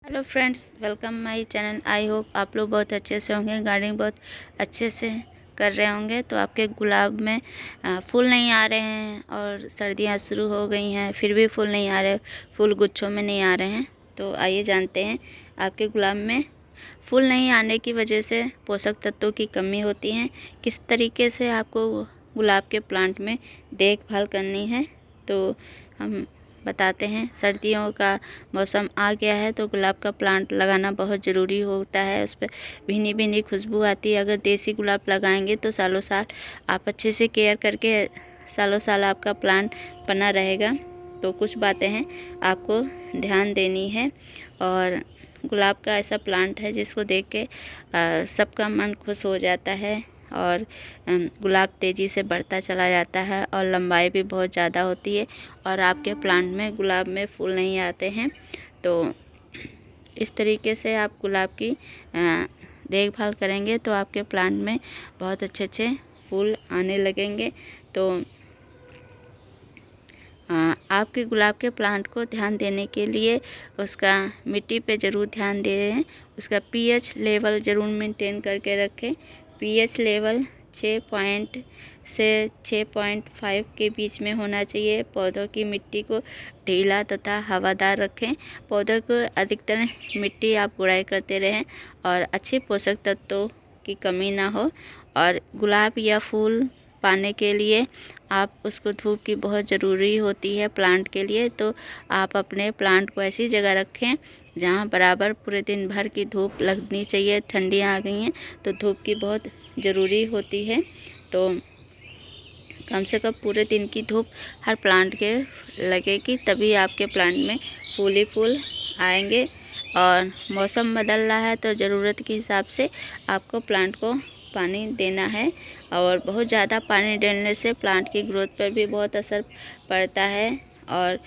Hello friends, welcome my channel. I hope आप लोग बहुत अच्छे से होंगे, गार्डनिंग बहुत अच्छे से कर रहे होंगे। तो आपके गुलाब में फूल नहीं आ रहे हैं और सर्दियां शुरू हो गई हैं, फिर भी फूल नहीं आ रहे, फूल गुच्छों में नहीं आ रहे हैं। तो आइए जानते हैं आपके गुलाब में फूल नहीं आने की वजह से पोषक तत्वों की कमी होती है, किस तरीके से आपको गुलाब के प्लांट में देखभाल करनी है। तो हम बताते हैं। सर्दियों का मौसम आ गया है तो गुलाब का प्लांट लगाना बहुत ज़रूरी होता है। उस पर भीनी भीनी खुशबू आती है। अगर देसी गुलाब लगाएंगे तो सालों साल आप अच्छे से केयर करके सालों साल आपका प्लांट बना रहेगा। तो कुछ बातें हैं आपको ध्यान देनी है। और गुलाब का ऐसा प्लांट है जिसको देख के सबका मन खुश हो जाता है और गुलाब तेज़ी से बढ़ता चला जाता है और लंबाई भी बहुत ज़्यादा होती है। और आपके प्लांट में गुलाब में फूल नहीं आते हैं। तो इस तरीके से आप गुलाब की देखभाल करेंगे तो आपके प्लांट में बहुत अच्छे अच्छे फूल आने लगेंगे। तो आपके गुलाब के प्लांट को ध्यान देने के लिए उसका मिट्टी पे ज़रूर ध्यान दें। उसका पीएच लेवल ज़रूर मेंटेन करके रखें। पीएच लेवल 6 से 6.5 के बीच में होना चाहिए। पौधों की मिट्टी को ढीला तथा हवादार रखें। पौधों को अधिकतर मिट्टी आप गुड़ाई करते रहें और अच्छे पोषक तत्वों की कमी ना हो। और गुलाब या फूल पाने के लिए आप उसको धूप की बहुत ज़रूरी होती है प्लांट के लिए। तो आप अपने प्लांट को ऐसी जगह रखें जहाँ बराबर पूरे दिन भर की धूप लगनी चाहिए। ठंडियाँ आ गई हैं तो धूप की बहुत ज़रूरी होती है। तो कम से कम पूरे दिन की धूप हर प्लांट के लगेगी, तभी आपके प्लांट में फूल ही फूल आएंगे। और मौसम बदल रहा है तो ज़रूरत के हिसाब से आपको प्लांट को पानी देना है। और बहुत ज़्यादा पानी डालने से प्लांट की ग्रोथ पर भी बहुत असर पड़ता है। और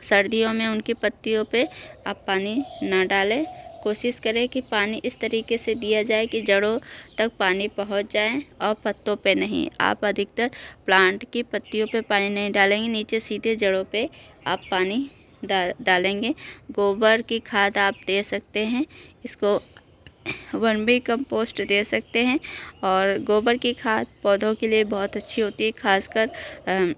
सर्दियों में उनकी पत्तियों पे आप पानी ना डालें। कोशिश करें कि पानी इस तरीके से दिया जाए कि जड़ों तक पानी पहुंच जाए और पत्तों पे नहीं। आप अधिकतर प्लांट की पत्तियों पे पानी नहीं डालेंगे, नीचे सीधे जड़ों पे आप पानी डालेंगे। गोबर की खाद आप दे सकते हैं, इसको वर्मी कंपोस्ट दे सकते हैं। और गोबर की खाद पौधों के लिए बहुत अच्छी होती है, खासकर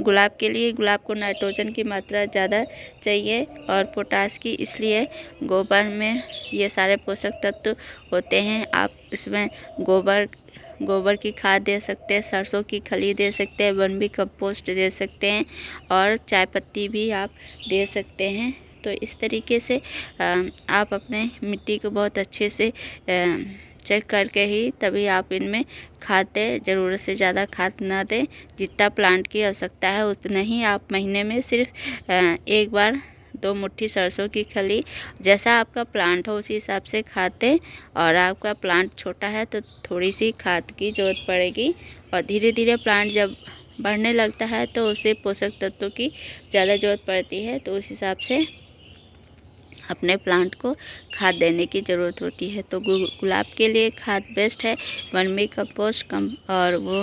गुलाब के लिए। गुलाब को नाइट्रोजन की मात्रा ज़्यादा चाहिए और पोटास की, इसलिए गोबर में ये सारे पोषक तत्व होते हैं। आप इसमें गोबर की खाद दे सकते हैं, सरसों की खली दे सकते हैं, वर्मी कंपोस्ट दे सकते हैं और चाय पत्ती भी आप दे सकते हैं। तो इस तरीके से आप अपने मिट्टी को बहुत अच्छे से चेक करके ही तभी आप इनमें खाद दें। ज़रूरत से ज़्यादा खाद ना दें। जितना प्लांट की आवश्यकता है उतना ही आप महीने में सिर्फ एक बार 2 मुट्ठी सरसों की खली, जैसा आपका प्लांट हो उसी हिसाब से खाद दें। और आपका प्लांट छोटा है तो थोड़ी सी खाद की ज़रूरत पड़ेगी। और धीरे धीरे प्लांट जब बढ़ने लगता है तो उसे पोषक तत्वों की ज़्यादा ज़रूरत पड़ती है। तो उस हिसाब से अपने प्लांट को खाद देने की ज़रूरत होती है। तो गुलाब के लिए खाद बेस्ट है वर्मी कंपोस्ट और वो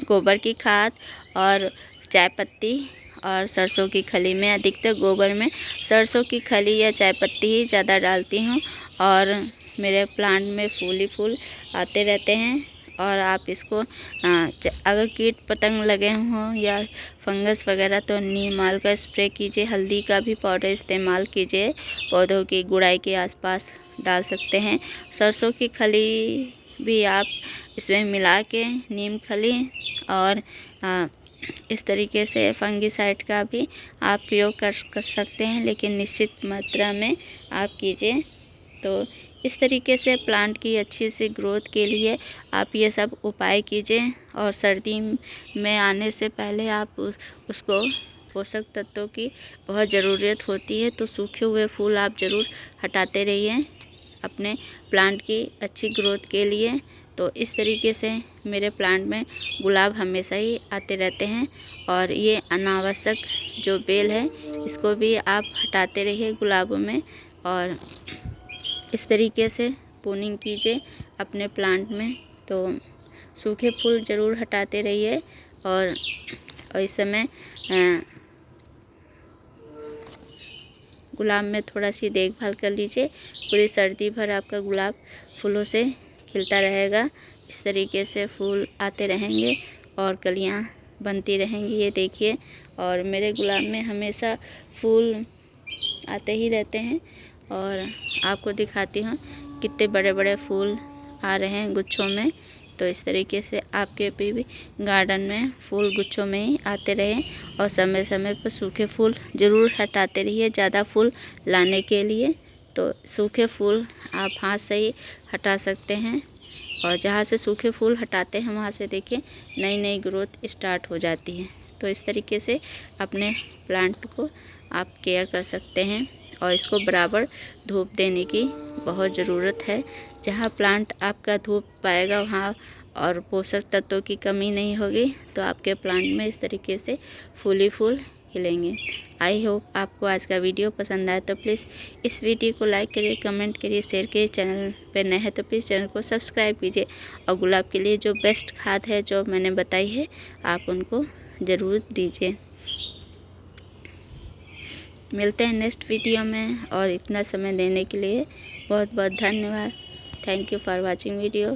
गोबर की खाद और चाय पत्ती और सरसों की खली में। अधिकतर गोबर में सरसों की खली या चाय पत्ती ही ज़्यादा डालती हूँ। और मेरे प्लांट में फूल ही फूल आते रहते हैं। और आप इसको अगर कीट पतंग लगे हों या फंगस वगैरह तो नीम ऑयल का स्प्रे कीजिए। हल्दी का भी पाउडर इस्तेमाल कीजिए, पौधों की गुड़ाई के आसपास डाल सकते हैं। सरसों की खली भी आप इसमें मिला के, नीम खली और इस तरीके से फंगिसाइड का भी आप प्रयोग कर सकते हैं, लेकिन निश्चित मात्रा में आप कीजिए। तो इस तरीके से प्लांट की अच्छी सी ग्रोथ के लिए आप ये सब उपाय कीजिए। और सर्दी में आने से पहले आप उसको पोषक तत्वों की बहुत ज़रूरत होती है। तो सूखे हुए फूल आप ज़रूर हटाते रहिए अपने प्लांट की अच्छी ग्रोथ के लिए। तो इस तरीके से मेरे प्लांट में गुलाब हमेशा ही आते रहते हैं। और ये अनावश्यक जो बेल है इसको भी आप हटाते रहिए गुलाबों में। और इस तरीके से प्रूनिंग कीजिए अपने प्लांट में। तो सूखे फूल ज़रूर हटाते रहिए। और इस समय गुलाब में थोड़ा सी देखभाल कर लीजिए। पूरी सर्दी भर आपका गुलाब फूलों से खिलता रहेगा। इस तरीके से फूल आते रहेंगे और कलियां बनती रहेंगी। ये देखिए, और मेरे गुलाब में हमेशा फूल आते ही रहते हैं। और आपको दिखाती हूँ कितने बड़े बड़े फूल आ रहे हैं गुच्छों में। तो इस तरीके से आपके भी गार्डन में फूल गुच्छों में ही आते रहें और समय समय पर सूखे फूल ज़रूर हटाते रहिए ज़्यादा फूल लाने के लिए। तो सूखे फूल आप हाथ से ही हटा सकते हैं और जहाँ से सूखे फूल हटाते हैं वहाँ से देखिए नई नई ग्रोथ स्टार्ट हो जाती है। तो इस तरीके से अपने प्लांट को आप केयर कर सकते हैं और इसको बराबर धूप देने की बहुत ज़रूरत है। जहाँ प्लांट आपका धूप पाएगा वहाँ और पोषक तत्वों की कमी नहीं होगी तो आपके प्लांट में इस तरीके से फूल ही फूल खिलेंगे। आई होप आपको आज का वीडियो पसंद आए तो प्लीज़ इस वीडियो को लाइक करिए, कमेंट करिए, शेयर करिए। चैनल पर नए हैं तो प्लीज़ चैनल को सब्सक्राइब कीजिए और गुलाब के लिए जो बेस्ट खाद है जो मैंने बताई है आप उनको ज़रूर दीजिए। मिलते हैं नेक्स्ट वीडियो में और इतना समय देने के लिए बहुत बहुत धन्यवाद। Thank you for watching video.